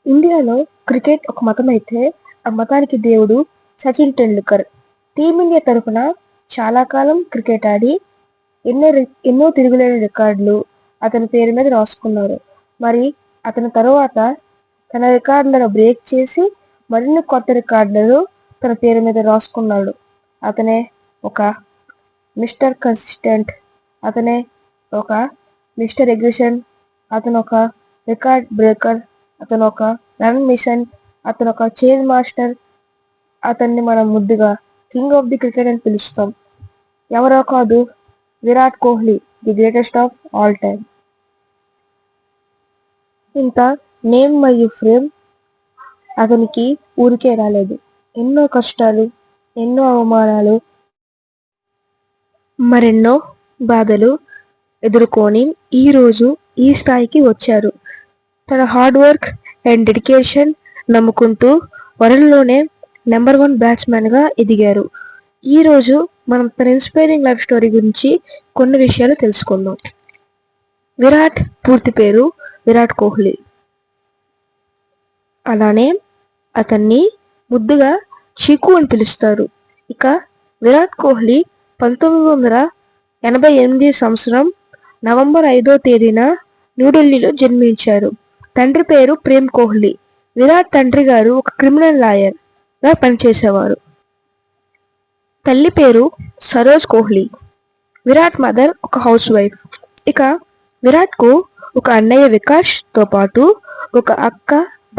ఇండియాలో క్రికెట్ ఒక మతం అయితే ఆ మతానికి దేవుడు సచిన్ టెండూల్కర్. టీమిండియా తరఫున చాలా కాలం క్రికెట్ ఆడి ఎన్నో తిరుగులేని రికార్డులు అతని పేరు మీద రాసుకున్నారు. మరి అతని తరువాత తన రికార్డులను బ్రేక్ చేసి మరిన్ని కొత్త రికార్డులను తన పేరు మీద రాసుకున్నాడు. అతనే ఒక మిస్టర్ కన్సిస్టెంట్, అతనే ఒక మిస్టర్ ఎగ్రెషన్, అతను ఒక రికార్డ్ బ్రేకర్, అతను ఒక రన్ మిషన్, అతను ఒక చేజ్ మాస్టర్. అతన్ని మనం ముద్దుగా కింగ్ ఆఫ్ ది క్రికెట్ అని పిలుస్తాం. ఎవరో కాదు, Virat Kohli, the greatest of all time. ఇంత నేమ్ మరియు ఫ్రేమ్ అతనికి ఊరికే రాలేదు. ఎన్నో కష్టాలు, ఎన్నో అవమానాలు, మరెన్నో బాధలు ఎదుర్కొని ఈరోజు ఈ స్థాయికి వచ్చారు. తన హార్డ్ వర్క్ అండ్ డెడికేషన్ నమ్ముకుంటూ వరల్డ్లోనే నెంబర్ 1 బ్యాట్స్మెన్గా ఎదిగారు. ఈరోజు మనం తన ఇన్స్పైరింగ్ లైఫ్ స్టోరీ గురించి కొన్ని విషయాలు తెలుసుకుందాం. విరాట్ పూర్తి పేరు విరాట్ కోహ్లీ. అలానే అతన్ని ముద్దుగా చీకు అని పిలుస్తారు. ఇక విరాట్ కోహ్లీ 1988 సంవత్సరం నవంబర్ 5వ తేదీన న్యూఢిల్లీలో జన్మించారు. తండ్రి పేరు ప్రేమ్ కోహ్లీ. విరాట్ తండ్రి గారు ఒక క్రిమినల్ లాయర్ గా పనిచేసేవారు. తల్లి పేరు సరోజ్ కోహ్లీ. విరాట్ మదర్ ఒక హౌస్ వైఫ్. ఇక విరాట్ కు ఒక అన్నయ్య వికాష్ తో పాటు ఒక అక్క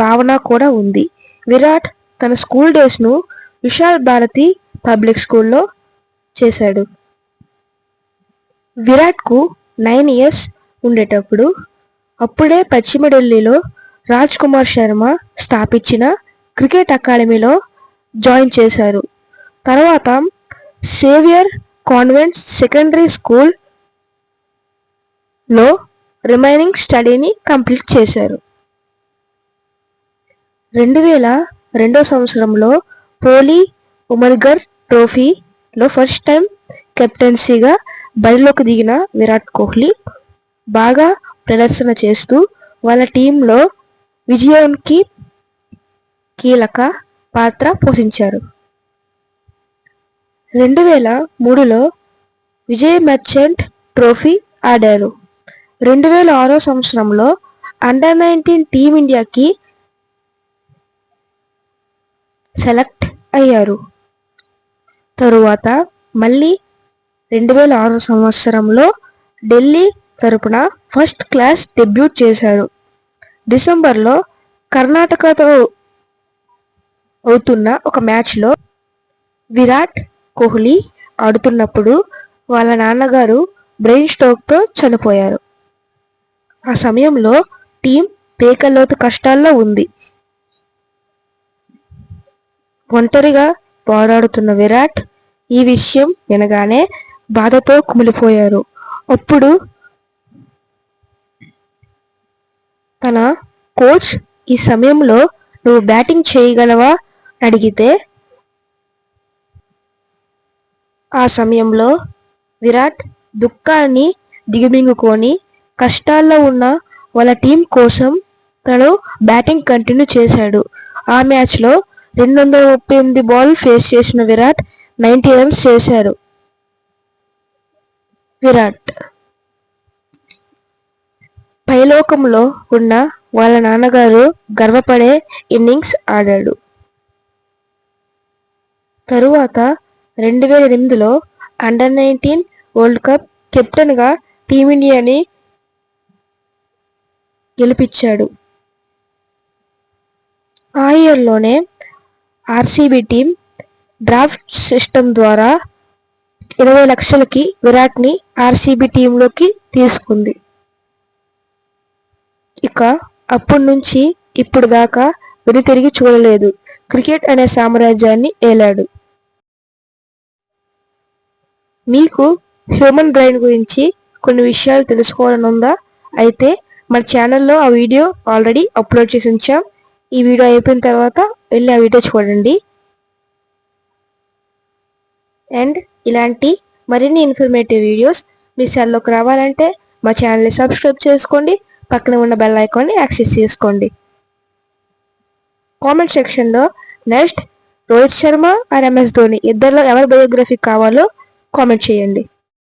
భావన కూడా ఉంది. విరాట్ తన స్కూల్ డేస్ ను విశాల్ భారతి పబ్లిక్ స్కూల్లో చేశాడు. విరాట్ కు 9 years ఉండేటప్పుడు అప్పుడే పశ్చిమ ఢిల్లీలో రాజ్ కుమార్ శర్మ స్థాపించిన క్రికెట్ అకాడమీలో జాయిన్ చేశారు. తర్వాత సేవియర్ కాన్వెంట్ సెకండరీ స్కూల్ లో రిమైనింగ్ స్టడీని కంప్లీట్ చేశారు. 2002 సంవత్సరంలో పోలీ ఉమల్గర్ ట్రోఫీలో ఫస్ట్ టైం కెప్టెన్సీగా బరిలోకి దిగిన విరాట్ కోహ్లీ బాగా ప్రదర్శన చేస్తూ వాళ్ళ టీంలో విజయానికి కీలక పాత్ర పోషించారు. 2003లో విజయ్ మర్చెంట్ ట్రోఫీ ఆడారు. 2006 సంవత్సరంలో అండర్-19 టీమిండియాకి సెలెక్ట్ అయ్యారు. తరువాత మళ్ళీ 2006 సంవత్సరంలో ఢిల్లీ తరపున ఫస్ట్ క్లాస్ డెబ్యూట్ చేశారు. డిసెంబర్లో కర్ణాటకతో అవుతున్న ఒక మ్యాచ్లో విరాట్ కోహ్లీ ఆడుతున్నప్పుడు వాళ్ళ నాన్నగారు బ్రెయిన్ స్ట్రోక్తో చనిపోయారు. ఆ సమయంలో టీం పేకల్లోతు కష్టాల్లో ఉంది. ఒంటరిగా పోరాడుతున్న విరాట్ ఈ విషయం వినగానే బాధతో కుమిలిపోయారు. అప్పుడు తన కోచ్ ఈ సమయంలో నువ్వు బ్యాటింగ్ చేయగలవా అడిగితే ఆ సమయంలో విరాట్ దుఃఖాన్ని దిగమింగుకొని కష్టాల్లో ఉన్న వాళ్ళ టీం కోసం తను బ్యాటింగ్ కంటిన్యూ చేశాడు. ఆ మ్యాచ్లో 238 బాల్ ఫేస్ చేసిన విరాట్ 90 runs చేశారు. విరాట్ పైలోకంలో ఉన్న వాళ్ళ నాన్నగారు గర్వపడే ఇన్నింగ్స్ ఆడాడు. తరువాత 2008లో అండర్-19 వరల్డ్ కప్ కెప్టెన్ గా టీమిండియాని గెలిపించాడు. ఆ ఇయర్లోనే ఆర్సీబీ టీం డ్రాఫ్ట్ సిస్టమ్ ద్వారా 20 లక్షలకి విరాట్ ని ఆర్సీబీ టీంలోకి తీసుకుంది. ఇక అప్పటి నుంచి ఇప్పుడు దాకా వెనుతిరిగి చూడలేదు. క్రికెట్ అనే సామ్రాజ్యాన్ని ఏలాడు. మీకు హ్యూమన్ బ్రెయిన్ గురించి కొన్ని విషయాలు తెలుసుకోవాలని ఉందా? అయితే మన ఛానల్లో ఆ వీడియో ఆల్రెడీ అప్లోడ్ చేసి ఉంచాం. ఈ వీడియో అయిపోయిన తర్వాత వెళ్ళి ఆ వీడియో చూడండి. అండ్ ఇలాంటి మరిన్ని ఇన్ఫర్మేటివ్ వీడియోస్ మీ సెల్లోకి రావాలంటే మా ఛానల్ని సబ్స్క్రైబ్ చేసుకోండి. పక్కన ఉన్న బెల్ ఐకాన్ని యాక్సెస్ చేసుకోండి. కామెంట్ సెక్షన్లో next Rohit Sharma or MS Dhoni ఇద్దరిలో ఎవరి బయోగ్రఫీ కావాలో కామెంట్ చేయండి.